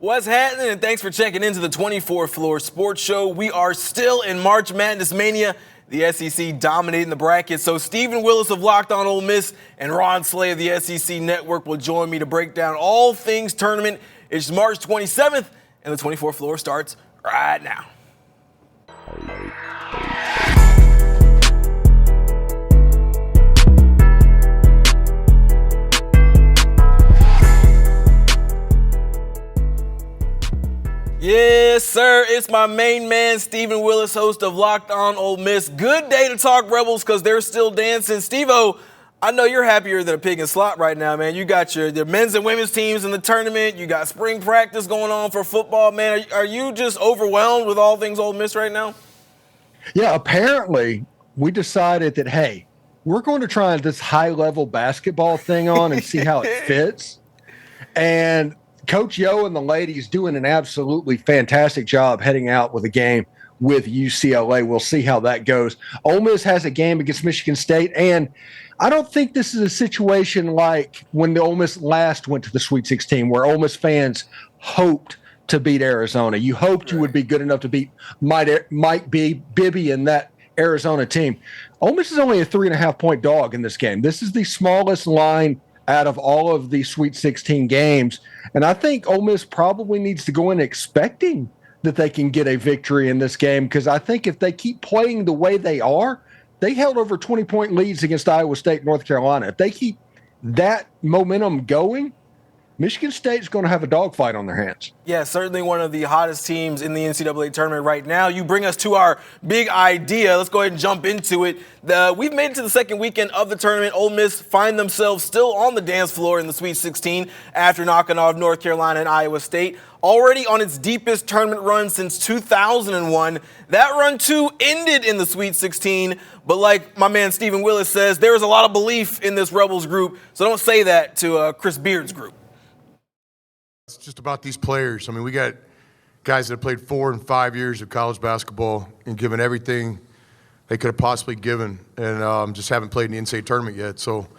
What's happening? And thanks for checking into the 24th Floor Sports Show. We are still in March Madness Mania. The SEC dominating the bracket. So Stephen Willis of Locked On Ole Miss and Ron Slay of the SEC Network will join me to break down all things tournament. It's March 27th, and the 24th Floor starts right now. Yes, sir. It's my main man, Stephen Willis, host of Locked On Ole Miss. Good day to talk Rebels because they're still dancing. Steve-O, I know you're happier than a pig in slot right now, man. You got your men's and women's teams in the tournament. You got spring practice going on for football, man. Are you just overwhelmed with all things Ole Miss right now? Yeah, apparently we decided that, hey, we're going to try this high-level basketball thing on and see how it fits. And Coach Yo and the ladies doing an absolutely fantastic job heading out with a game with UCLA. We'll see how that goes. Ole Miss has a game against Michigan State, and I don't think this is a situation like when the Ole Miss last went to the Sweet 16, where Ole Miss fans hoped to beat Arizona. You hoped you would be good enough to beat Mike Bibby and that Arizona team. Ole Miss is only a 3.5-point dog in this game. This is the smallest line out of all of the Sweet 16 games. And I think Ole Miss probably needs to go in expecting that they can get a victory in this game, because I think if they keep playing the way they are, they held over 20-point leads against Iowa State and North Carolina. If they keep that momentum going, Michigan State's going to have a dogfight on their hands. Yeah, certainly one of the hottest teams in the NCAA tournament right now. You bring us to our big idea. Let's go ahead and jump into it. We've made it to the second weekend of the tournament. Ole Miss find themselves still on the dance floor in the Sweet 16 after knocking off North Carolina and Iowa State. Already on its deepest tournament run since 2001. That run, too, ended in the Sweet 16. But like my man Stephen Willis says, there is a lot of belief in this Rebels group. So don't say that to Chris Beard's group. It's just about these players. I mean, we got guys that have played 4 and 5 years of college basketball and given everything they could have possibly given, and just haven't played in the NCAA tournament yet. So,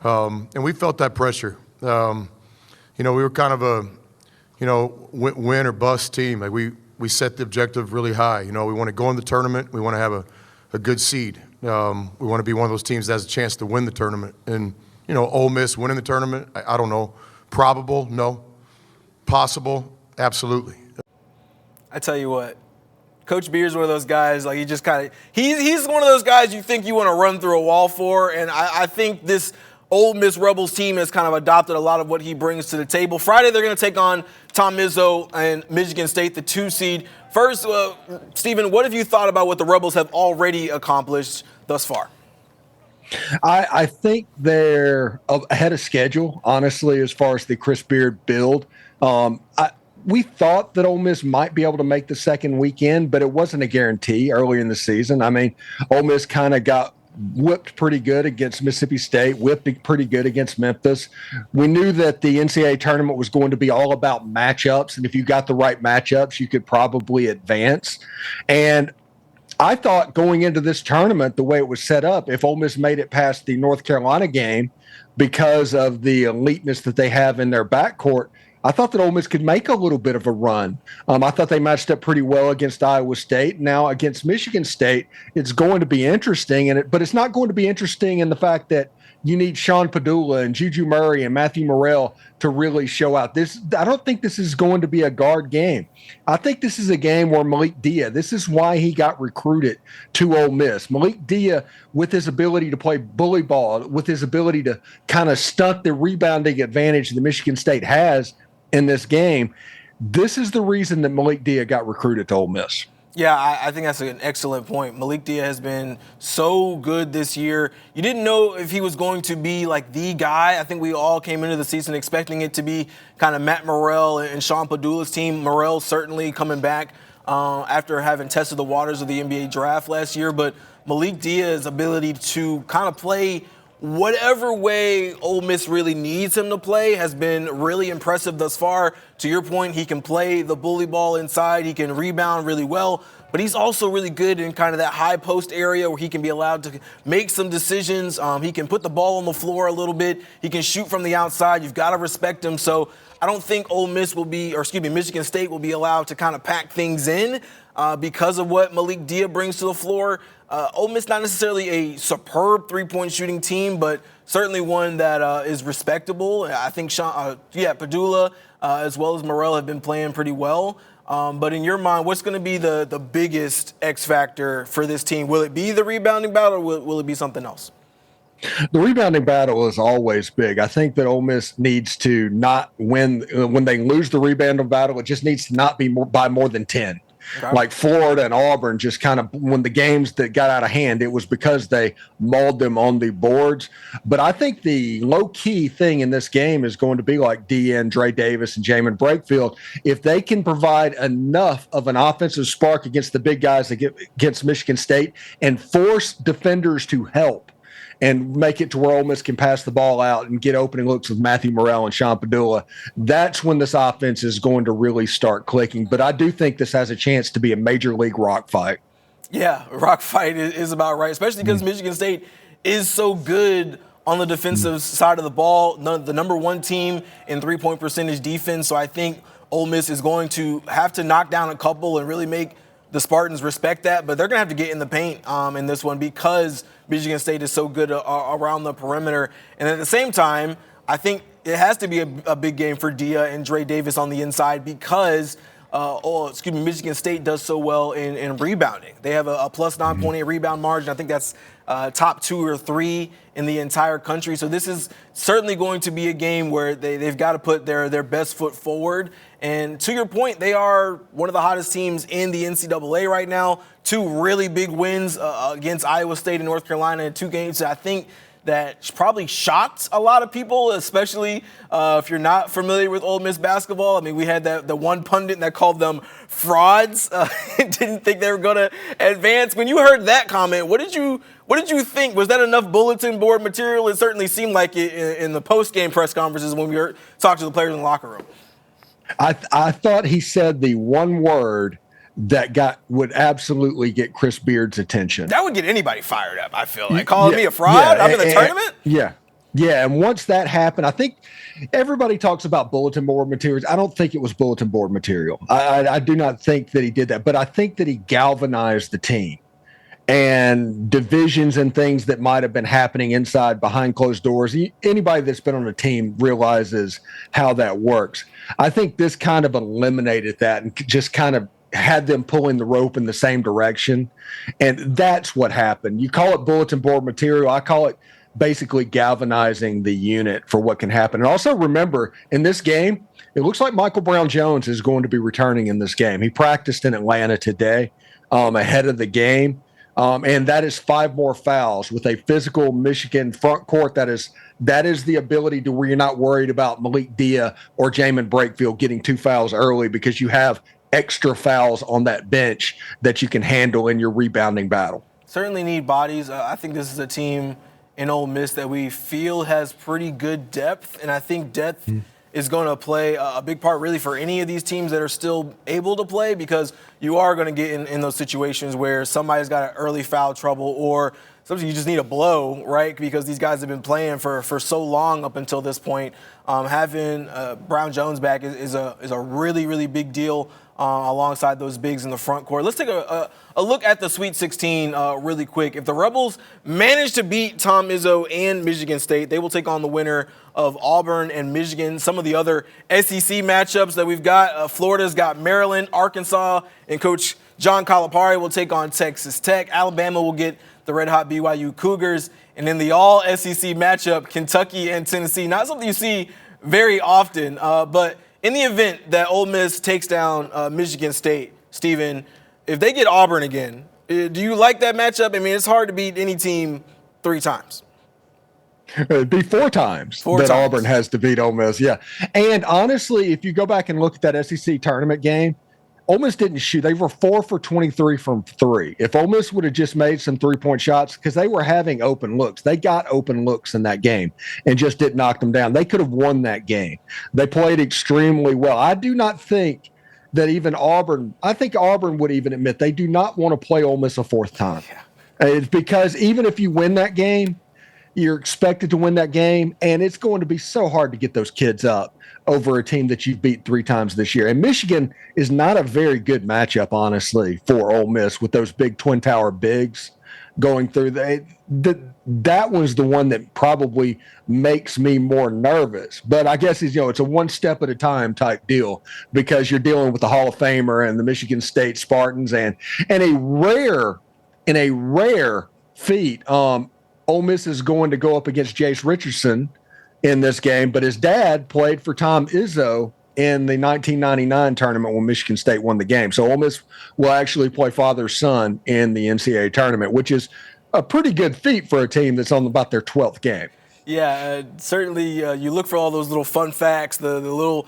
and we felt that pressure. We were kind of a, win or bust team. Like we set the objective really high. We want to go in the tournament. We want to have a good seed. We want to be one of those teams that has a chance to win the tournament. And, Ole Miss winning the tournament, I don't know. Probable? No. Possible? Absolutely. I tell you what, Coach Beard's one of those guys, like he just kind of, he's one of those guys you think you want to run through a wall for, and I think this Ole Miss Rebels team has kind of adopted a lot of what he brings to the table. Friday, they're going to take on Tom Izzo and Michigan State, the 2 seed. First, Stephen, what have you thought about what the Rebels have already accomplished thus far? I think they're ahead of schedule, honestly, as far as the Chris Beard build. We thought that Ole Miss might be able to make the second weekend, but it wasn't a guarantee early in the season. I mean, Ole Miss kind of got whipped pretty good against Mississippi State, whipped pretty good against Memphis. We knew that the NCAA tournament was going to be all about matchups, and if you got the right matchups, you could probably advance. And I thought going into this tournament, the way it was set up, if Ole Miss made it past the North Carolina game because of the eliteness that they have in their backcourt, I thought that Ole Miss could make a little bit of a run. I thought they matched up pretty well against Iowa State. Now against Michigan State, it's going to be interesting, but it's not going to be interesting in the fact that you need Sean Padula and Juju Murray and Matthew Morrell to really show out. I don't think this is going to be a guard game. I think this is a game where Malik Dia, this is why he got recruited to Ole Miss. Malik Dia, with his ability to play bully ball, with his ability to kind of stunt the rebounding advantage that Michigan State has in this game, this is the reason that Malik Dia got recruited to Ole Miss. Yeah, I think that's an excellent point. Malik Dia has been so good this year. You didn't know if he was going to be like the guy. I think we all came into the season expecting it to be kind of Matt Morrell and Sean Padula's team. Morrell certainly coming back after having tested the waters of the NBA draft last year. But Malik Dia's ability to kind of play whatever way Ole Miss really needs him to play has been really impressive thus far. To your point, he can play the bully ball inside. He can rebound really well. But he's also really good in kind of that high post area where he can be allowed to make some decisions. He can put the ball on the floor a little bit. He can shoot from the outside. You've got to respect him. So I don't think Michigan State will be allowed to kind of pack things in because of what Malik Dia brings to the floor. Ole Miss not necessarily a superb three-point shooting team, but certainly one that is respectable. I think Padula as well as Morrell have been playing pretty well. But in your mind, what's going to be the biggest X factor for this team? Will it be the rebounding battle, or will it be something else? The rebounding battle is always big. I think that Ole Miss needs to not win when they lose the rebounding battle. It just needs to not be by more than 10. Okay. Like Florida and Auburn, just kind of when the games that got out of hand, it was because they mauled them on the boards. But I think the low-key thing in this game is going to be like DN, Dre Davis, and Jamin Brakefield. If they can provide enough of an offensive spark against the big guys against Michigan State and force defenders to help, and make it to where Ole Miss can pass the ball out and get opening looks with Matthew Morrell and Sean Padula, that's when this offense is going to really start clicking. But I do think this has a chance to be a major league rock fight. Yeah, rock fight is about right, especially because Michigan State is so good on the defensive side of the ball, the number one team in three-point percentage defense. So I think Ole Miss is going to have to knock down a couple and really make the Spartans respect that, but they're going to have to get in the paint in this one because Michigan State is so good around the perimeter. And at the same time, I think it has to be a big game for Dia and Dre Davis on the inside because Michigan State does so well in rebounding. They have a plus 9.8 rebound margin. I think that's top 2 or 3 in the entire country. So this is certainly going to be a game where they've got to put their best foot forward. And to your point, they are one of the hottest teams in the NCAA right now. 2 really big wins against Iowa State and North Carolina in 2 games that I think that probably shocked a lot of people, especially if you're not familiar with Ole Miss basketball. I mean, we had the one pundit that called them frauds. Didn't think they were going to advance. When you heard that comment, what did you think? Was that enough bulletin board material? It certainly seemed like it in the post-game press conferences when we talked to the players in the locker room. I thought he said the one word that would absolutely get Chris Beard's attention. That would get anybody fired up, I feel like. Calling me a fraud? I'm in the tournament? Yeah. Yeah, and once that happened, I think everybody talks about bulletin board materials. I don't think it was bulletin board material. I do not think that he did that, but I think that he galvanized the team. And divisions and things that might have been happening inside behind closed doors. Anybody that's been on a team realizes how that works. I think this kind of eliminated that and just kind of had them pulling the rope in the same direction. And that's what happened. You call it bulletin board material. I call it basically galvanizing the unit for what can happen. And also remember, in this game, it looks like Michael Brown-Jones is going to be returning in this game. He practiced in Atlanta today ahead of the game. And that is 5 more fouls with a physical Michigan front court. That is the ability to where you're not worried about Malik Dia or Jamin Brakefield getting 2 fouls early because you have extra fouls on that bench that you can handle in your rebounding battle. Certainly need bodies. I think this is a team in Ole Miss that we feel has pretty good depth, and I think depth is going to play a big part really for any of these teams that are still able to play, because you are going to get in those situations where somebody's got an early foul trouble or sometimes you just need a blow, right? Because these guys have been playing for so long up until this point. Having Brown-Jones back is a really, really big deal alongside those bigs in the front court. Let's take a look at the Sweet 16 really quick. If the Rebels manage to beat Tom Izzo and Michigan State, they will take on the winner of Auburn and Michigan. Some of the other SEC matchups that we've got, Florida's got Maryland, Arkansas, and Coach John Calipari will take on Texas Tech. Alabama will get the red-hot BYU Cougars. And then the all-SEC matchup, Kentucky and Tennessee. Not something you see very often, but in the event that Ole Miss takes down Michigan State, Steven, if they get Auburn again, do you like that matchup? I mean, it's hard to beat any team 3 times. It'd be 4 times Auburn has to beat Ole Miss, yeah. And honestly, if you go back and look at that SEC tournament game, Ole Miss didn't shoot. They were 4 for 23 from three. If Ole Miss would have just made some three-point shots, because they were having open looks, they got open looks in that game and just didn't knock them down. They could have won that game. They played extremely well. I do not think that even Auburn, I think Auburn would even admit they do not want to play Ole Miss a fourth time. It's because even if you win that game, you're expected to win that game, and it's going to be so hard to get those kids up over a team that you've beat 3 times this year. And Michigan is not a very good matchup, honestly, for Ole Miss with those big Twin Tower bigs going through. That was the one that probably makes me more nervous. But I guess it's a one step at a time type deal, because you're dealing with the Hall of Famer and the Michigan State Spartans, and in a rare feat, Ole Miss is going to go up against Jace Richardson in this game, but his dad played for Tom Izzo in the 1999 tournament when Michigan State won the game. So Ole Miss will actually play father-son in the NCAA tournament, which is a pretty good feat for a team that's on about their 12th game. Yeah, certainly you look for all those little fun facts, the little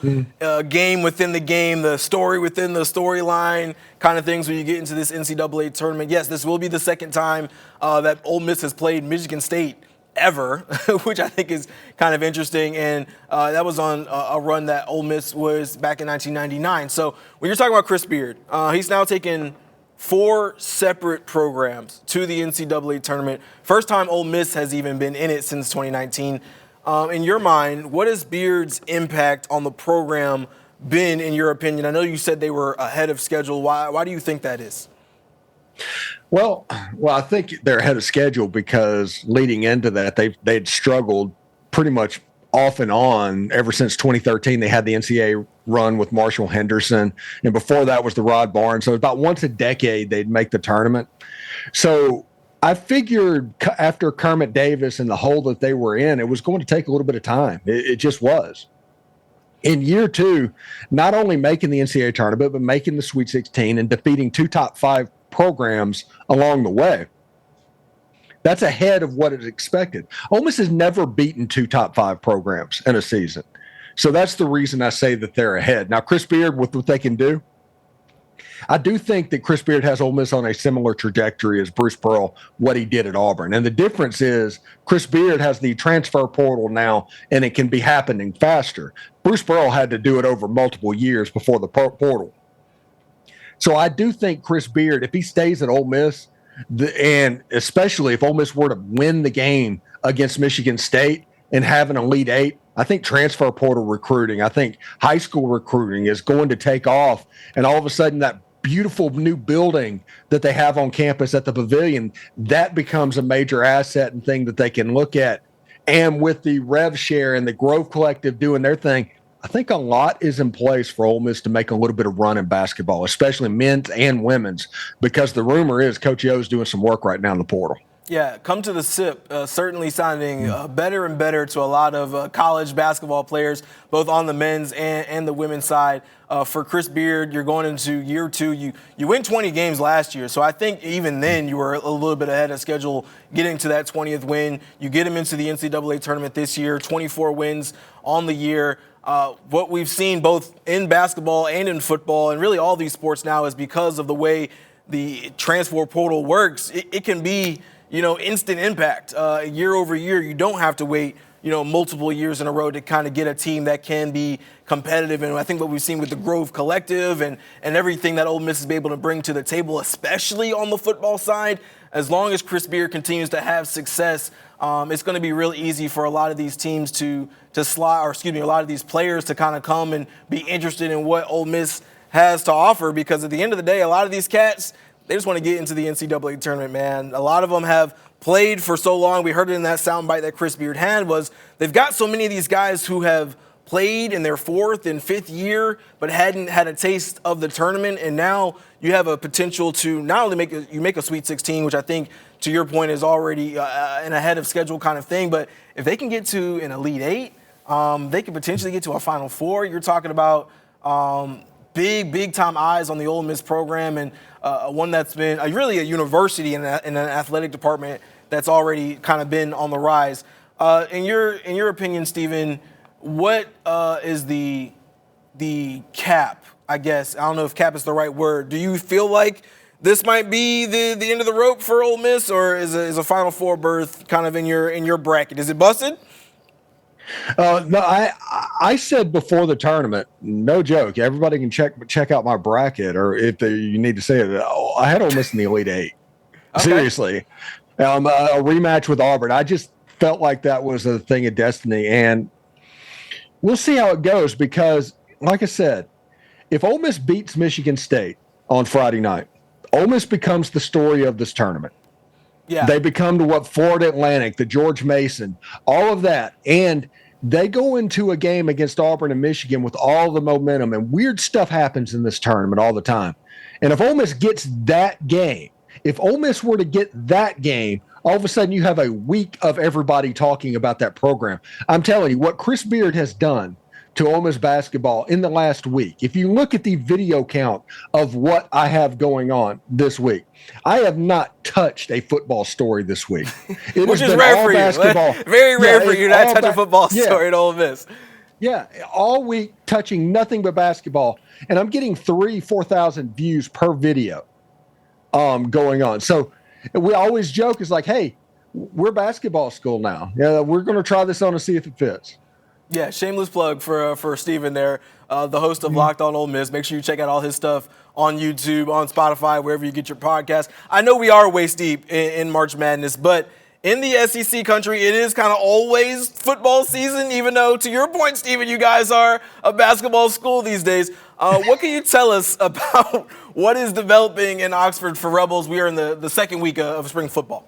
game within the game, the story within the storyline kind of things when you get into this NCAA tournament. Yes, this will be the second time that Ole Miss has played Michigan State ever, which I think is kind of interesting. And that was on a run that Ole Miss was back in 1999. So when you're talking about Chris Beard, he's now taken 4 separate programs to the NCAA tournament. First time Ole Miss has even been in it since 2019. In your mind, what has Beard's impact on the program been, in your opinion? I know you said they were ahead of schedule. Why do you think that is? Well, I think they're ahead of schedule because leading into that, they'd struggled pretty much off and on ever since 2013. They had the NCAA run with Marshall Henderson, and before that was the Rod Barnes. So about once a decade they'd make the tournament. So I figured after Kermit Davis and the hole that they were in, it was going to take a little bit of time. It just was. In year 2, not only making the NCAA tournament, but making the Sweet 16 and defeating 2 top 5 programs along the way. That's ahead of what is expected. Ole Miss has never beaten 2 top 5 programs in a season. So that's the reason I say that they're ahead. Now, Chris Beard, with what they can do, I do think that Chris Beard has Ole Miss on a similar trajectory as Bruce Pearl, what he did at Auburn. And the difference is Chris Beard has the transfer portal now, and it can be happening faster. Bruce Pearl had to do it over multiple years before the portal. So I do think Chris Beard, if he stays at Ole Miss, and especially if Ole Miss were to win the game against Michigan State and have an Elite 8, I think transfer portal recruiting, I think high school recruiting is going to take off. And all of a sudden that beautiful new building that they have on campus at the Pavilion, that becomes a major asset and thing that they can look at. And with the Rev Share and the Grove Collective doing their thing, I think a lot is in place for Ole Miss to make a little bit of run in basketball, especially men's and women's, because the rumor is Coach O's doing some work right now in the portal. Yeah, come to the SIP, certainly sounding better and better to a lot of college basketball players, both on the men's and the women's side. For Chris Beard, you're going into year 2. You win 20 games last year, so I think even then you were a little bit ahead of schedule getting to that 20th win. You get him into the NCAA tournament this year, 24 wins on the year. What we've seen both in basketball and in football and really all these sports now is because of the way the transfer portal works, it can be instant impact. Year over year, you don't have to wait, multiple years in a row to kind of get a team that can be competitive. And I think what we've seen with the Grove Collective and everything that Ole Miss is able to bring to the table, especially on the football side, as long as Chris Beard continues to have success, it's going to be real easy for a lot of these teams to slide, or excuse me, a lot of these players to kind of come and be interested in what Ole Miss has to offer. Because at the end of the day, a lot of these cats, they just want to get into the NCAA tournament, man. A lot of them have played for so long. We heard it in that soundbite that Chris Beard had, was they've got so many of these guys who have played in their 4th and 5th year but hadn't had a taste of the tournament. And now you have a potential to not only make a Sweet 16, which I think, to your point, is already an ahead of schedule kind of thing. But if they can get to an Elite 8, they could potentially get to a Final Four. You're talking about big time eyes on the Ole Miss program, and one that's been really a university in an athletic department that's already kind of been on the rise. In your opinion, Stephen, what is the cap I guess. I don't know if cap is the right word. Do you feel like this might be the end of the rope for Ole Miss, or is a Final Four berth kind of in your bracket? Is it busted? No, I said before the tournament, no joke. Everybody can check out my bracket, or if you need to say it, I had Ole Miss in the Elite Eight. Okay. Seriously, a rematch with Auburn. I just felt like that was a thing of destiny, and we'll see how it goes. Because, like I said, if Ole Miss beats Michigan State on Friday night, Ole Miss becomes the story of this tournament. Yeah. They become to what Florida Atlantic, the George Mason, all of that. And they go into a game against Auburn and Michigan with all the momentum, and weird stuff happens in this tournament all the time. And if Ole Miss gets that game, if Ole Miss were to get that game, all of a sudden you have a week of everybody talking about that program. I'm telling you, what Chris Beard has done to Ole Miss basketball in the last week, if you look at the video count of what I have going on this week, I have not touched a football story this week. It Which has is been rare all for you. basketball. Very rare for you to not all touch a football story at Ole Miss. Yeah, all week touching nothing but basketball, and I'm getting 4,000 views per video going on. So we always joke, is like, hey, we're basketball school now. Yeah, we're going to try this on and see if it fits. Yeah, shameless plug for Steven there, the host of Locked On Ole Miss. Make sure you check out all his stuff on YouTube, on Spotify, wherever you get your podcast. I know we are waist deep in March Madness, but in the SEC country, it is kind of always football season, even though, to your point, Steven, you guys are a basketball school these days. What can you tell us about what is developing in Oxford for Rebels? We are in the second week of spring football.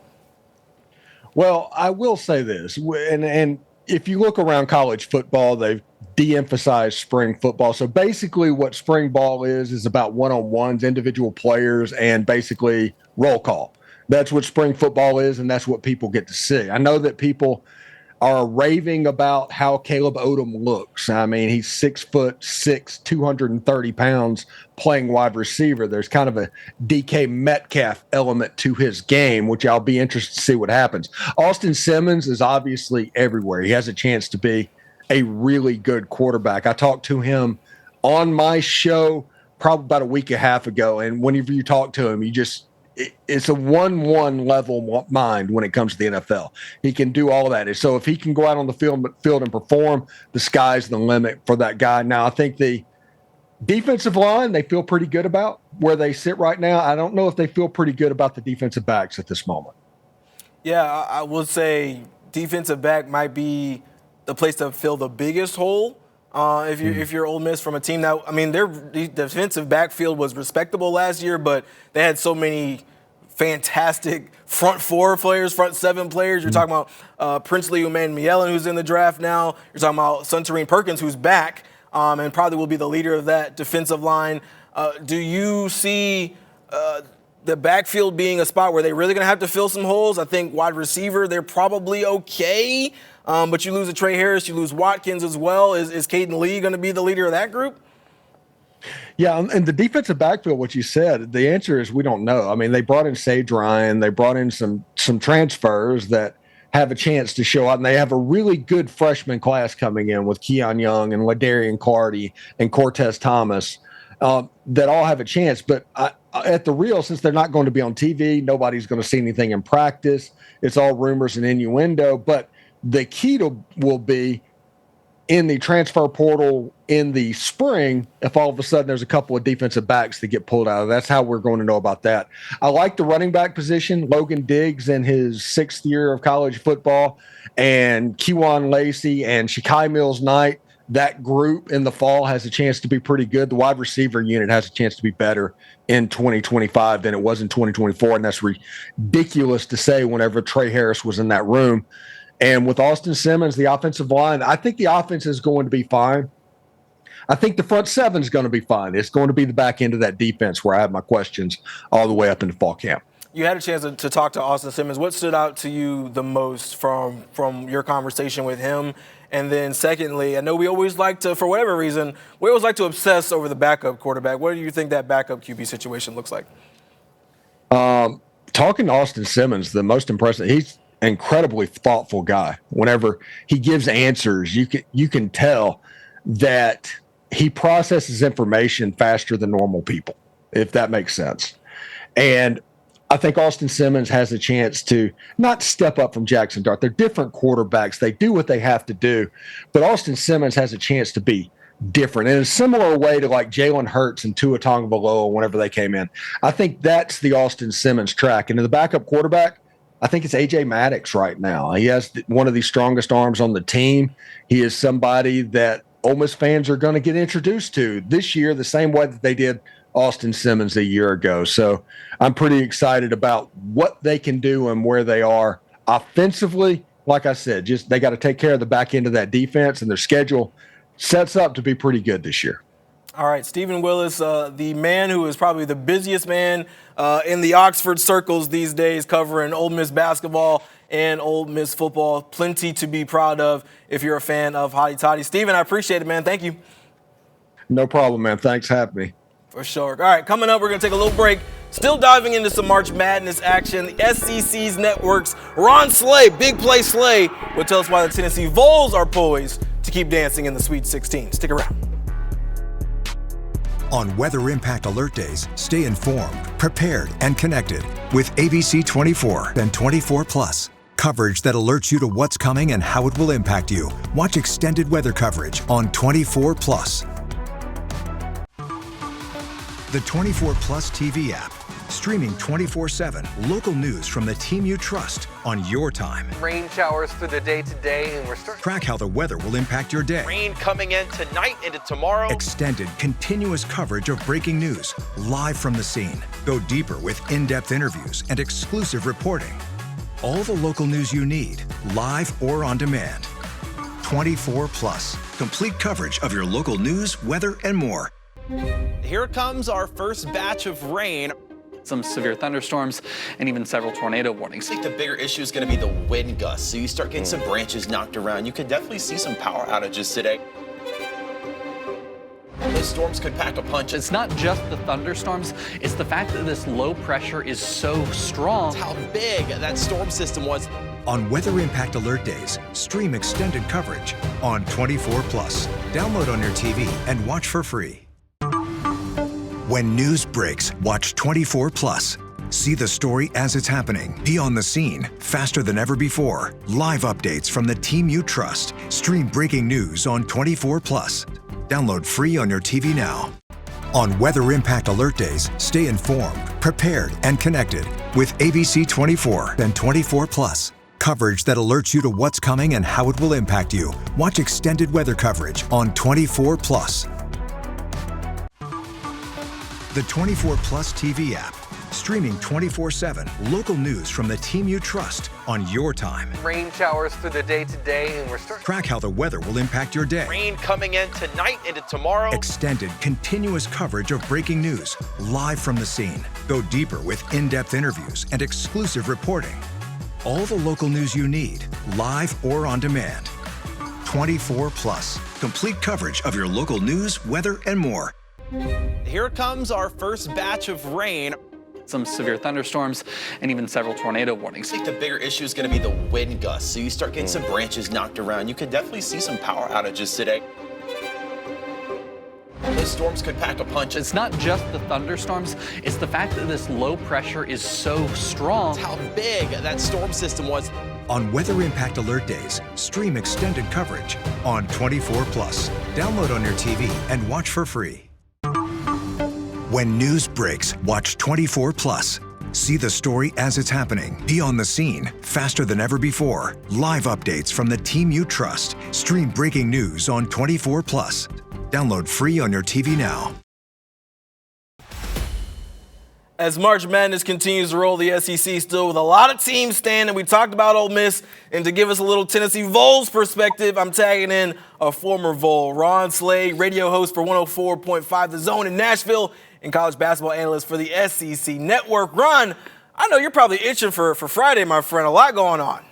Well, I will say this, and if you look around college football, they've de-emphasized spring football. So basically what spring ball is about one-on-ones, individual players, and basically roll call. That's what spring football is, and that's what people get to see. I know that people are raving about how Caleb Odom looks. I mean, he's 6'6", 230 pounds, playing wide receiver. There's kind of a DK Metcalf element to his game, which I'll be interested to see what happens. Austin Simmons is obviously everywhere. He has a chance to be a really good quarterback. I talked to him on my show probably about a week and a half ago, and whenever you talk to him, it's a 1-1 level mind when it comes to the NFL. He can do all of that. So if he can go out on the field and perform, the sky's the limit for that guy. Now, I think the defensive line, they feel pretty good about where they sit right now. I don't know if they feel pretty good about the defensive backs at this moment. Yeah, I would say defensive back might be the place to fill the biggest hole. If you're Ole Miss, from a team that, I mean, their defensive backfield was respectable last year, but they had so many fantastic front four players, front seven players. You're talking about Princely Umanmielen, who's in the draft now. You're talking about Suntarine Perkins, who's back and probably will be the leader of that defensive line. Do you see the backfield being a spot where they're really going to have to fill some holes? I think wide receiver, they're probably okay. But you lose a Trey Harris, you lose Watkins as well. Is Caden Lee going to be the leader of that group? Yeah, and the defensive backfield, what you said, the answer is we don't know. I mean, they brought in Sage Ryan. They brought in some transfers that have a chance to show out, and they have a really good freshman class coming in with Keon Young and LaDarian Clardy and Cortez Thomas that all have a chance. But at the real, since they're not going to be on TV, nobody's going to see anything in practice. It's all rumors and innuendo. But the key will be in the transfer portal in the spring, if all of a sudden there's a couple of defensive backs that get pulled out of. That's how we're going to know about that. I like the running back position. Logan Diggs in his 6th year of college football, and Kewan Lacey and Shakai Mills-Knight. That group in the fall has a chance to be pretty good. The wide receiver unit has a chance to be better in 2025 than it was in 2024, and that's ridiculous to say whenever Trey Harris was in that room. And with Austin Simmons, the offensive line, I think the offense is going to be fine. I think the front seven is going to be fine. It's going to be the back end of that defense where I have my questions all the way up into fall camp. You had a chance to talk to Austin Simmons. What stood out to you the most from your conversation with him? And then secondly, I know we always like to, for whatever reason, we always like to obsess over the backup quarterback. What do you think that backup QB situation looks like? Talking to Austin Simmons, the most impressive, he's an incredibly thoughtful guy. Whenever he gives answers, you can tell that he processes information faster than normal people, if that makes sense. And I think Austin Simmons has a chance to not step up from Jackson Dart. They're different quarterbacks. They do what they have to do. But Austin Simmons has a chance to be different in a similar way to like Jalen Hurts and Tua Tagovailoa whenever they came in. I think that's the Austin Simmons track. And in the backup quarterback, I think it's A.J. Maddox right now. He has one of the strongest arms on the team. He is somebody that Ole Miss fans are going to get introduced to this year the same way that they did Austin Simmons a year ago. So I'm pretty excited about what they can do and where they are offensively. Like I said, just they got to take care of the back end of that defense, and their schedule sets up to be pretty good this year. All right, Stephen Willis, the man who is probably the busiest man in the Oxford circles these days, covering Ole Miss basketball and Ole Miss football. Plenty to be proud of if you're a fan of Hotty Toddy. Stephen, I appreciate it, man. Thank you. No problem, man. Thanks for having me. For sure. All right, coming up, we're going to take a little break. Still diving into some March Madness action. The SEC's networks. Ron Slay, Big Play Slay, will tell us why the Tennessee Vols are poised to keep dancing in the Sweet 16. Stick around. On Weather Impact Alert Days, stay informed, prepared, and connected with ABC 24 and 24 Plus. Coverage that alerts you to what's coming and how it will impact you. Watch extended weather coverage on 24 Plus. The 24 Plus TV app, streaming 24/7 local news from the team you trust on your time. Rain showers through the day today, and we're starting. Track how the weather will impact your day. Rain coming in tonight into tomorrow. Extended, continuous coverage of breaking news, live from the scene. Go deeper with in-depth interviews and exclusive reporting. All the local news you need, live or on demand. 24 Plus, complete coverage of your local news, weather, and more. Here comes our first batch of rain. Some severe thunderstorms and even several tornado warnings. I think the bigger issue is going to be the wind gusts. So you start getting some branches knocked around. You could definitely see some power outages today. Those storms could pack a punch. It's not just the thunderstorms, it's the fact that this low pressure is so strong. It's how big that storm system was. On Weather Impact Alert Days, stream extended coverage on 24 Plus. Download on your TV and watch for free. When news breaks, watch 24 Plus. See the story as it's happening. Be on the scene faster than ever before. Live updates from the team you trust. Stream breaking news on 24 Plus. Download free on your TV now. On Weather Impact Alert Days, stay informed, prepared, and connected with ABC 24 and 24 Plus. Coverage that alerts you to what's coming and how it will impact you. Watch extended weather coverage on 24 Plus. The 24 Plus TV app, streaming 24/7 local news from the team you trust on your time. Rain showers through the day today, and we're starting. Track how the weather will impact your day. Rain coming in tonight into tomorrow. Extended, continuous coverage of breaking news, live from the scene. Go deeper with in-depth interviews and exclusive reporting. All the local news you need, live or on demand. 24 Plus, complete coverage of your local news, weather, and more. Here comes our first batch of rain. Some severe thunderstorms and even several tornado warnings. I think the bigger issue is going to be the wind gusts. So you start getting some branches knocked around. You could definitely see some power outages today. Those storms could pack a punch. It's not just the thunderstorms, it's the fact that this low pressure is so strong. It's how big that storm system was. On Weather Impact Alert Days, stream extended coverage on 24 Plus. Download on your TV and watch for free. When news breaks, watch 24 Plus. See the story as it's happening. Be on the scene faster than ever before. Live updates from the team you trust. Stream breaking news on 24 Plus. Download free on your TV now. As March Madness continues to roll, the SEC still with a lot of teams standing. We talked about Ole Miss, and to give us a little Tennessee Vols perspective, I'm tagging in a former Vol, Ron Slay, radio host for 104.5 The Zone in Nashville, and college basketball analyst for the SEC Network. Ron, I know you're probably itching for Friday, my friend. A lot going on.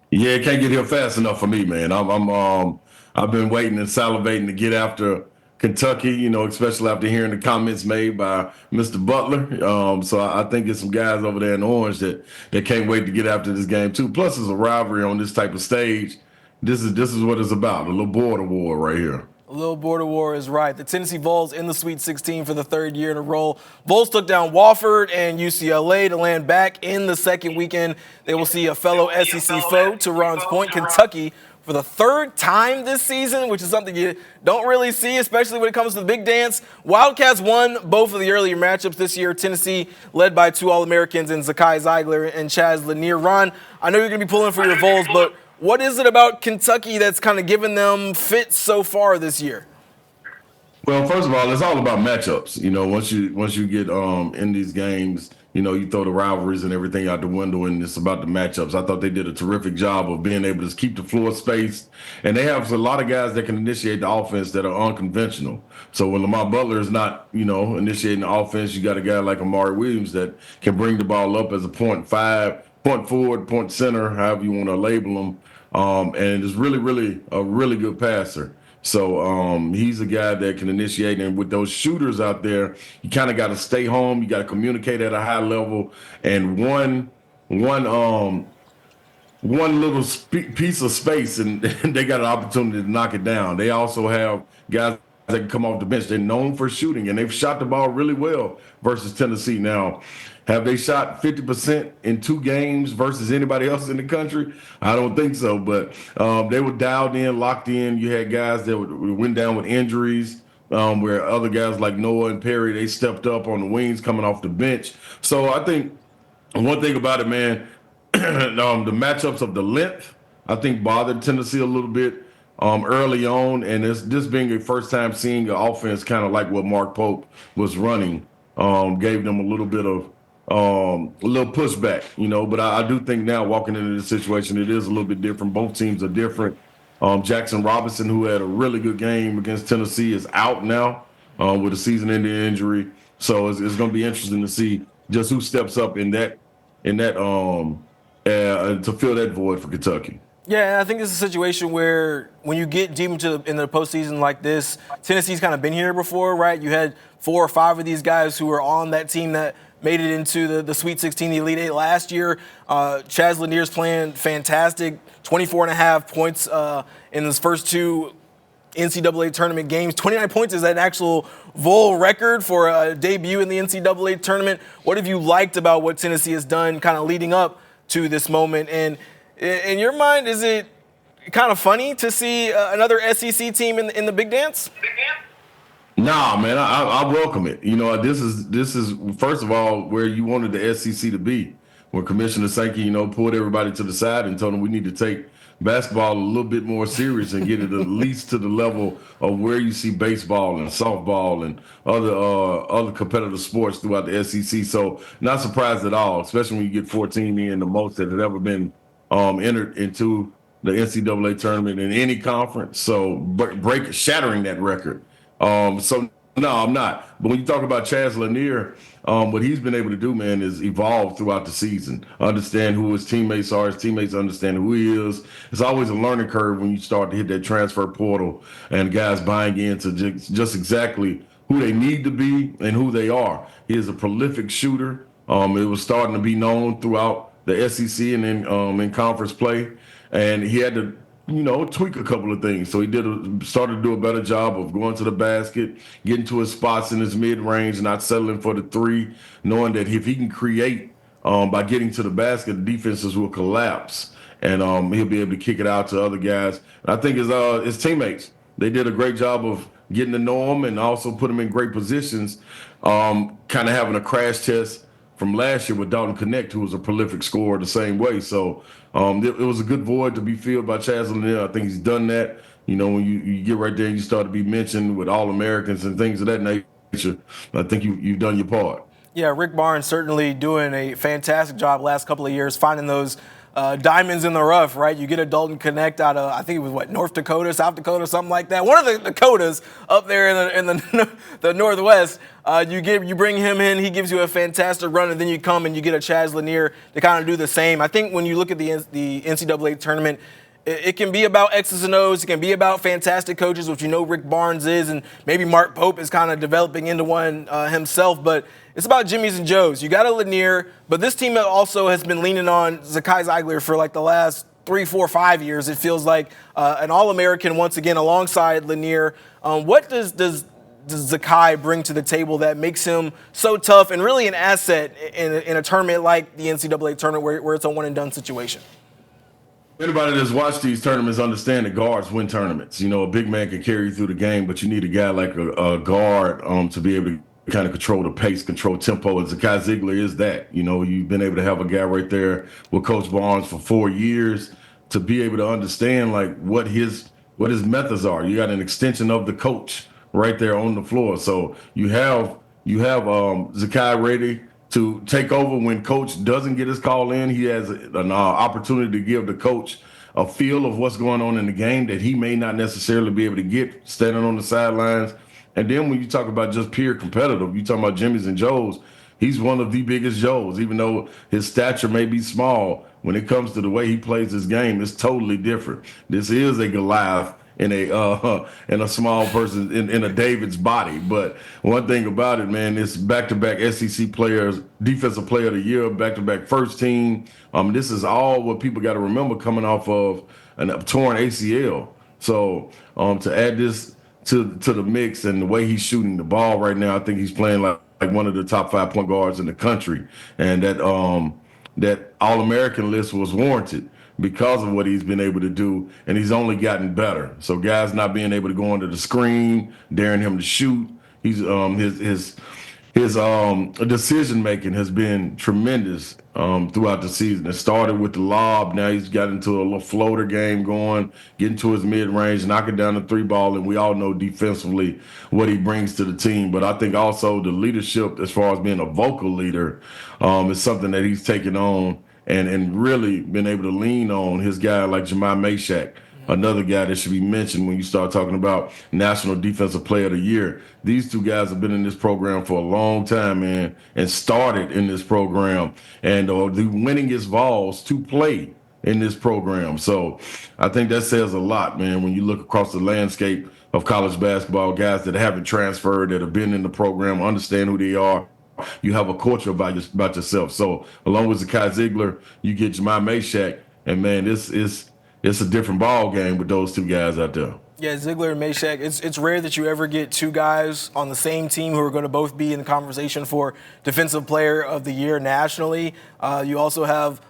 Yeah, it can't get here fast enough for me, man. I've been waiting and salivating to get after Kentucky, you know, especially after hearing the comments made by Mr. Butler. So I think there's some guys over there in Orange that can't wait to get after this game too. Plus, it's a rivalry on this type of stage. This is what it's about, a little border war right here. A A little border war is right. The Tennessee Vols in the Sweet 16 for the third year in a row. Vols took down Wofford and UCLA to land back in the second weekend. They will see a fellow SEC foe, to Ron's point, Kentucky, for the third time this season, which is something you don't really see, especially when it comes to the big dance. Wildcats won both of the earlier matchups this year. Tennessee led by 2 All-Americans in Zakai Zeigler and Chaz Lanier. Ron, I know you're going to be pulling for your Vols, but what is it about Kentucky that's kind of given them fits so far this year? Well, first of all, it's all about matchups. Once you get in these games, you throw the rivalries and everything out the window, and it's about the matchups. I thought they did a terrific job of being able to keep the floor spaced, and they have a lot of guys that can initiate the offense that are unconventional. So when Lamar Butler is not, initiating the offense, you got a guy like Amari Williams that can bring the ball up as a point forward, point center, however you want to label him, and is really a really good passer. So he's a guy that can initiate, and with those shooters out there, you kind of got to stay home. You got to communicate at a high level, and one little piece of space, and they got an opportunity to knock it down. They also have guys that can come off the bench. They're known for shooting, and they've shot the ball really well versus Tennessee. Now, have they shot 50% in 2 games versus anybody else in the country? I don't think so, but they were dialed in, locked in. You had guys that went down with injuries, where other guys like Noah and Perry, they stepped up on the wings coming off the bench. So I think one thing about it, man, the matchups of the length, I think bothered Tennessee a little bit early on, and this being a first time seeing an offense kind of like what Mark Pope was running, gave them a little bit of a little pushback, but I do think now walking into this situation, it is a little bit different. Both teams are different. Jackson Robinson, who had a really good game against Tennessee, is out now with a season-ending injury. So it's going to be interesting to see just who steps up in that to fill that void for Kentucky. Yeah, and I think this is a situation where when you get deep into the postseason like this, Tennessee's kind of been here before, right? You had 4 or 5 of these guys who were on that team that made it into the Sweet 16, the Elite 8 last year. Chaz Lanier's playing fantastic, 24.5 points in his first 2 NCAA tournament games. 29 points is an actual Vol record for a debut in the NCAA tournament. What have you liked about what Tennessee has done kind of leading up to this moment? And in your mind, is it kind of funny to see another SEC team in the big dance? Nah, man, I welcome it. This is first of all where you wanted the SEC to be, when Commissioner Sankey, pulled everybody to the side and told them we need to take basketball a little bit more serious and get it at least to the level of where you see baseball and softball and other competitive sports throughout the SEC. So not surprised at all, especially when you get 14 in, the most that had ever been entered into the NCAA tournament in any conference. So shattering that record. So no, I'm not. But when you talk about Chaz Lanier, what he's been able to do, man, is evolve throughout the season. Understand who his teammates are. His teammates understand who he is. It's always a learning curve when you start to hit that transfer portal and guys buying into just exactly who they need to be and who they are. He is a prolific shooter. It was starting to be known throughout the SEC and in conference play. And he had to tweak a couple of things. So he started to do a better job of going to the basket, getting to his spots in his mid-range, not settling for the 3, knowing that if he can create by getting to the basket, the defenses will collapse, and he'll be able to kick it out to other guys. And I think his teammates, they did a great job of getting to know him and also put him in great positions, kind of having a crash test from last year with Dalton Connect, who was a prolific scorer the same way. So it was a good void to be filled by Chaz Lanier. I think he's done that. When you get right there and you start to be mentioned with All-Americans and things of that nature, I think you've done your part. Yeah, Rick Barnes certainly doing a fantastic job last couple of years finding those diamonds in the rough, right? You get a Dalton Connect out of, I think it was North Dakota, South Dakota, something like that. One of the Dakotas up there in the Northwest. You bring him in, he gives you a fantastic run, and then you come and you get a Chaz Lanier to kind of do the same. I think when you look at the NCAA tournament, it can be about X's and O's. It can be about fantastic coaches, which Rick Barnes is, and maybe Mark Pope is kind of developing into one himself. But it's about Jimmys and Joes. You got a Lanier, but this team also has been leaning on Zakai Zeigler for like the last 3, 4, 5 years, it feels like an All-American once again alongside Lanier. What does Zakai bring to the table that makes him so tough and really an asset in a tournament like the NCAA tournament where it's a one-and-done situation? Anybody that's watched these tournaments understand that guards win tournaments. You know, a big man can carry you through the game, but you need a guy like a guard to be able to kind of control the pace, control tempo, and Zakai Ziegler is that. You know, you've been able to have a guy right there with Coach Barnes for 4 years to be able to understand like what his methods are. You got an extension of the coach right there on the floor. So you have Zakai ready to take over when coach doesn't get his call in. He has an opportunity to give the coach a feel of what's going on in the game that he may not necessarily be able to get standing on the sidelines. And then when you talk about just pure competitive, you talking about Jimmy's and Joe's, he's one of the biggest Joe's, even though his stature may be small. When it comes to the way he plays his game, it's totally different. This is a Goliath in a small person in a David's body. But one thing about it, man, it's back-to-back SEC players, defensive player of the year, back-to-back first team. This is all what people got to remember coming off of a torn ACL. So to add this to the mix and the way he's shooting the ball right now, I think he's playing like one of the top 5 point guards in the country. And that All-American list was warranted because of what he's been able to do, and he's only gotten better. So guys not being able to go under the screen, daring him to shoot, he's his decision making has been tremendous throughout the season. It started with the lob. Now he's got into a little floater game going, getting to his mid range, knocking down the 3-ball, and we all know defensively what he brings to the team. But I think also the leadership, as far as being a vocal leader, is something that he's taken on and really been able to lean on. His guy like Jemai Meshack, another guy that should be mentioned when you start talking about National Defensive Player of the Year. These two guys have been in this program for a long time, man, and started in this program and the winningest Vols to play in this program. So I think that says a lot, man, when you look across the landscape of college basketball, guys that haven't transferred, that have been in the program, understand who they are. You have a culture about yourself. So along with Zakai Ziegler, you get Jemai Meshack, and man, it's a different ball game with those two guys out there. Yeah, Ziegler and Meshack, it's rare that you ever get two guys on the same team who are going to both be in the conversation for Defensive Player of the Year nationally. You also have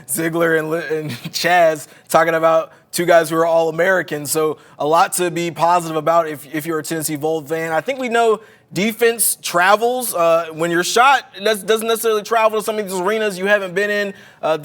Ziegler and Chaz talking about two guys who are All-Americans. So a lot to be positive about if you're a Tennessee Vols fan. I think we know defense travels. When your shot doesn't necessarily travel to some of these arenas you haven't been in,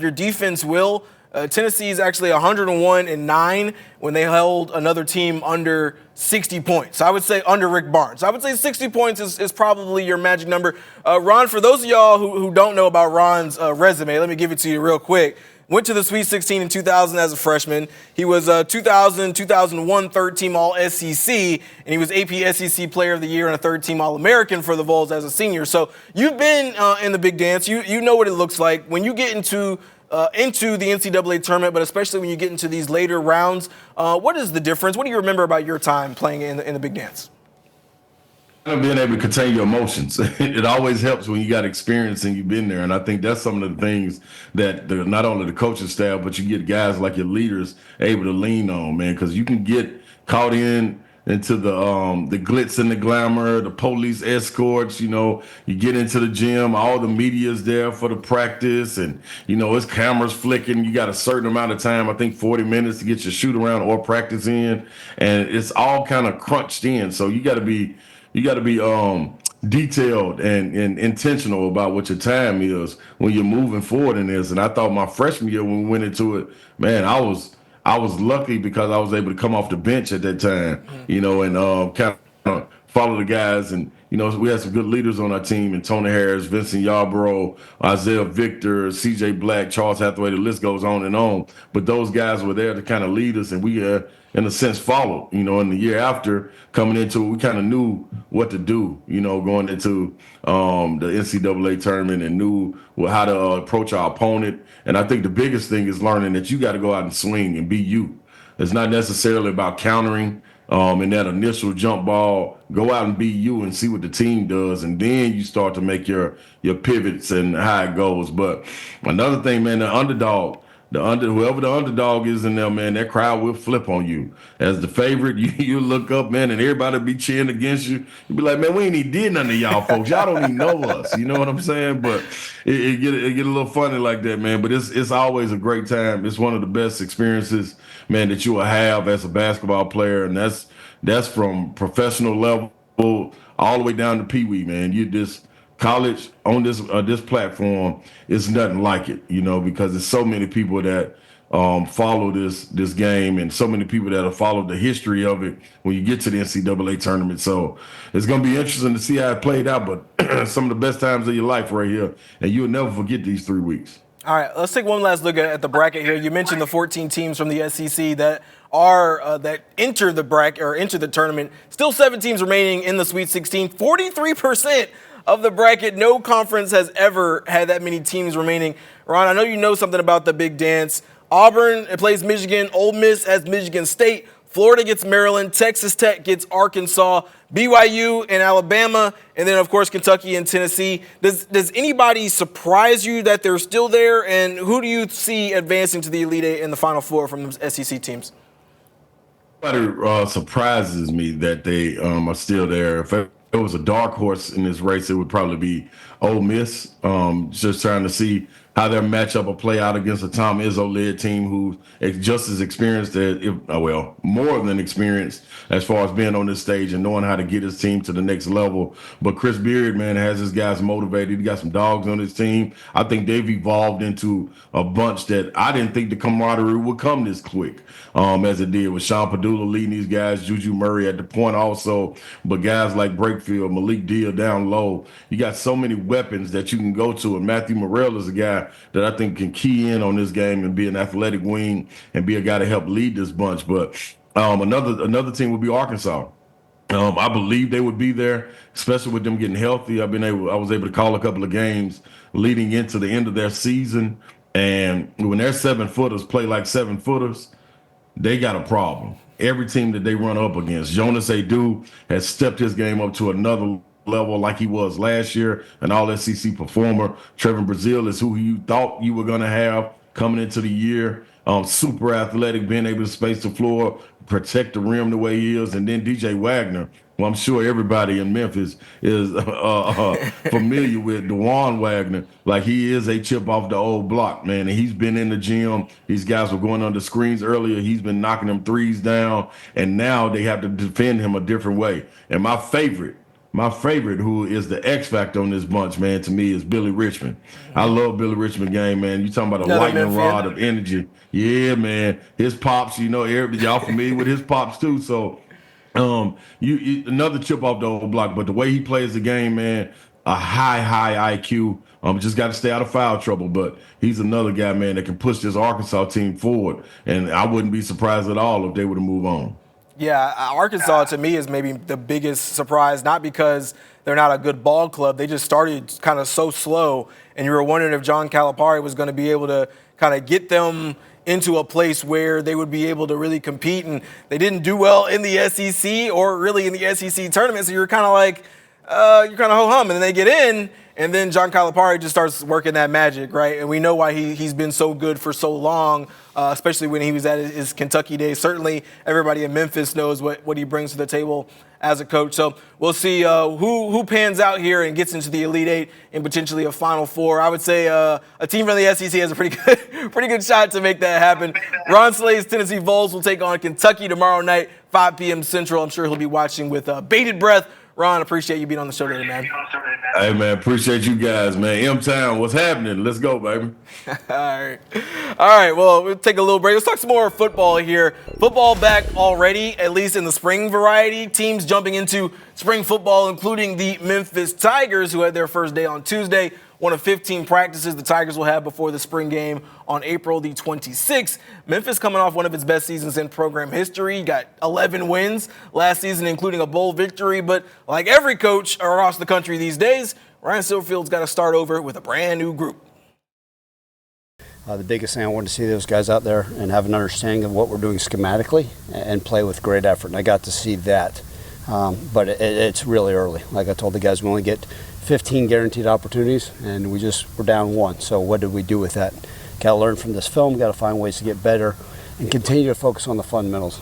your defense will. Tennessee is actually 101-9 when they held another team under 60 points. I would say under Rick Barnes. I would say 60 points is probably your magic number. Ron, for those of y'all who don't know about Ron's resume, let me give it to you real quick. Went to the Sweet 16 in 2000 as a freshman. He was 2000, 2001 third-team All-SEC, and he was AP SEC Player of the Year and a third-team All-American for the Vols as a senior. So you've been in the big dance. You know what it looks like. When you get into the NCAA tournament, but especially when you get into these later rounds, what is the difference? What do you remember about your time playing in the big dance? Being able to contain your emotions. It always helps when you got experience and you've been there. And I think that's some of the things that not only the coaching staff, but you get guys like your leaders able to lean on, man, because you can get caught into the glitz and the glamour, the police escorts. You get into the gym, all the media's there for the practice, and it's cameras flicking. You got a certain amount of time, I think 40 minutes to get your shoot around or practice in, and it's all kind of crunched in. So you got to be detailed and intentional about what your time is when you're moving forward in this. And I thought my freshman year when we went into it, man, I was lucky because I was able to come off the bench at that time, and kind of follow the guys. And, we had some good leaders on our team, and Tony Harris, Vincent Yarborough, Isaiah Victor, CJ Black, Charles Hathaway, the list goes on and on. But those guys were there to kind of lead us, and we, in a sense, followed. In the year after coming into it, we kind of knew what to do, going into the NCAA tournament, and knew how to approach our opponent. And I think the biggest thing is learning that you got to go out and swing and be you. It's not necessarily about countering in that initial jump ball. Go out and be you and see what the team does, and then you start to make your pivots and how it goes. But another thing, man, the whoever the underdog is in there, man, that crowd will flip on you. As the favorite, you look up, man, and everybody be cheering against you. You be like, man, we ain't even did nothing to y'all folks. Y'all don't even know us. You know what I'm saying? But it get a little funny like that, man. But it's always a great time. It's one of the best experiences, man, that you will have as a basketball player, and that's from professional level all the way down to pee-wee, man. You just college on this platform is nothing like it, because there's so many people that follow this game, and so many people that have followed the history of it when you get to the NCAA tournament. So it's going to be interesting to see how it played out, but some of the best times of your life right here, and you'll never forget these 3 weeks. All right, let's take one last look at the bracket here. You mentioned the 14 teams from the SEC that are that enter the bracket or enter the tournament. Still 7 teams remaining in the Sweet 16. 43% of the bracket. No conference has ever had that many teams remaining. Ron, I know you know something about the big dance. Auburn plays Michigan. Ole Miss has Michigan State. Florida gets Maryland. Texas Tech gets Arkansas. BYU and Alabama. And then, of course, Kentucky and Tennessee. Does anybody surprise you that they're still there? And who do you see advancing to the Elite Eight in the Final Four from the SEC teams? Nobody surprises me that they are still there. If it was a dark horse in this race, it would probably be Ole Miss. Just trying to see how their matchup will play out against a Tom Izzo-led team who is just as experienced more than experienced as far as being on this stage and knowing how to get his team to the next level. But Chris Beard, man, has his guys motivated. He got some dogs on his team. I think they've evolved into a bunch that I didn't think the camaraderie would come this quick as it did with Sean Padula leading these guys, Juju Murray at the point also, but guys like Brakefield, Malik Deal down low. You got so many weapons that you can go to, and Matthew Morrell is a guy that I think can key in on this game and be an athletic wing and be a guy to help lead this bunch. But another team would be Arkansas. I believe they would be there, especially with them getting healthy. I was able to call a couple of games leading into the end of their season, and when their 7-footers play like 7-footers, they got a problem. Every team that they run up against, Jonas Adu has stepped his game up to another level like he was last year, an all-SEC performer. Trevor Brazile is who you thought you were going to have coming into the year. Super athletic, being able to space the floor, protect the rim the way he is. And then DJ Wagner, well, I'm sure everybody in Memphis is familiar with DeJuan Wagner. Like, he is a chip off the old block, man. And he's been in the gym. These guys were going under screens earlier. He's been knocking them threes down. And now they have to defend him a different way. And my favorite, who is the X factor on this bunch, man, to me is Billy Richmond. I love Billy Richmond game, man. You talking about a lightning rod of energy. Yeah, man. His pops, y'all familiar with his pops too. So you another chip off the old block, but the way he plays the game, man, a high IQ. Just got to stay out of foul trouble, but he's another guy, man, that can push this Arkansas team forward. And I wouldn't be surprised at all if they were to move on. Yeah, Arkansas to me is maybe the biggest surprise, not because they're not a good ball club. They just started kind of so slow, and you were wondering if John Calipari was going to be able to kind of get them into a place where they would be able to really compete. And they didn't do well in the SEC or really in the SEC tournament, so you're kind of like, you're kind of ho-hum. And then they get in, and then John Calipari just starts working that magic, right? And we know why he's been so good for so long, especially when he was at his Kentucky days. Certainly everybody in Memphis knows what he brings to the table as a coach. So we'll see who pans out here and gets into the Elite Eight and potentially a Final Four. I would say a team from the SEC has a pretty good shot to make that happen. Ron Slay's Tennessee Vols will take on Kentucky tomorrow night, 5 p.m. Central. I'm sure he'll be watching with bated breath. Ron, appreciate you being on the show today, man. Hey, man, appreciate you guys, man. M-Town, what's happening? Let's go, baby. All right, well, we'll take a little break. Let's talk some more football here. Football back already, at least in the spring variety. Teams jumping into spring football, including the Memphis Tigers, who had their first day on Tuesday. One of 15 practices the Tigers will have before the spring game on April the 26th. Memphis coming off one of its best seasons in program history. Got 11 wins last season, including a bowl victory. But like every coach across the country these days, Ryan Silverfield's got to start over with a brand new group. The biggest thing I wanted to see those guys out there and have an understanding of what we're doing schematically and play with great effort. And I got to see that. But it's really early. Like I told the guys, we only get 15 guaranteed opportunities, and we're down 1. So what did we do with that? Got to learn from this film, got to find ways to get better, and continue to focus on the fundamentals.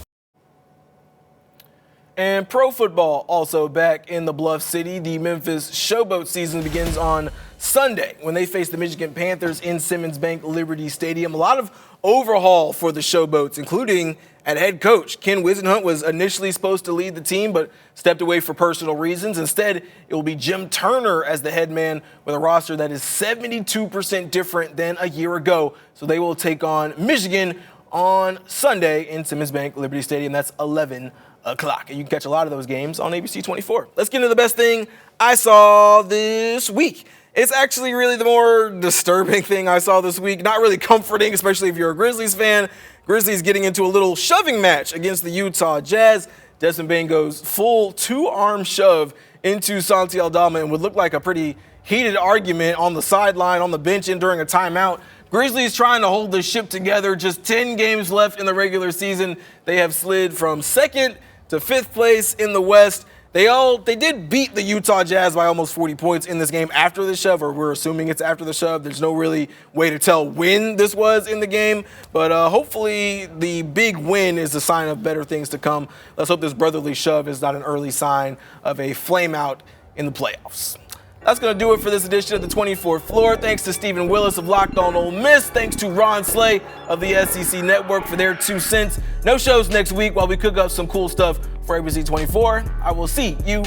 And pro football also back in the Bluff City. The Memphis Showboat season begins on Sunday when they face the Michigan Panthers in Simmons Bank Liberty Stadium. A lot of overhaul for the Showboats, including at head coach. Ken Wisenhunt was initially supposed to lead the team, but stepped away for personal reasons. Instead, it will be Jim Turner as the head man with a roster that is 72% different than a year ago. So they will take on Michigan on Sunday in Simmons Bank Liberty Stadium. That's 11 o'clock. And you can catch a lot of those games on ABC 24. Let's get into the best thing I saw this week. It's actually really the more disturbing thing I saw this week. Not really comforting, especially if you're a Grizzlies fan. Grizzlies getting into a little shoving match against the Utah Jazz. Desmond Bane goes full two-arm shove into Santi Aldama and would look like a pretty heated argument on the sideline, on the bench, and during a timeout. Grizzlies trying to hold the ship together. Just 10 games left in the regular season. They have slid from second to fifth place in the West. They did beat the Utah Jazz by almost 40 points in this game after the shove, or we're assuming it's after the shove. There's no really way to tell when this was in the game, but hopefully the big win is a sign of better things to come. Let's hope this brotherly shove is not an early sign of a flame out in the playoffs. That's going to do it for this edition of the 24th Floor. Thanks to Stephen Willis of Locked On Ole Miss. Thanks to Ron Slay of the SEC Network for their 2 cents. No shows next week while we cook up some cool stuff for ABC 24. I will see you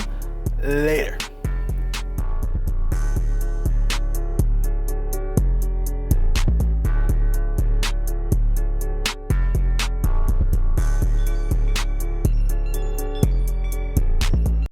later.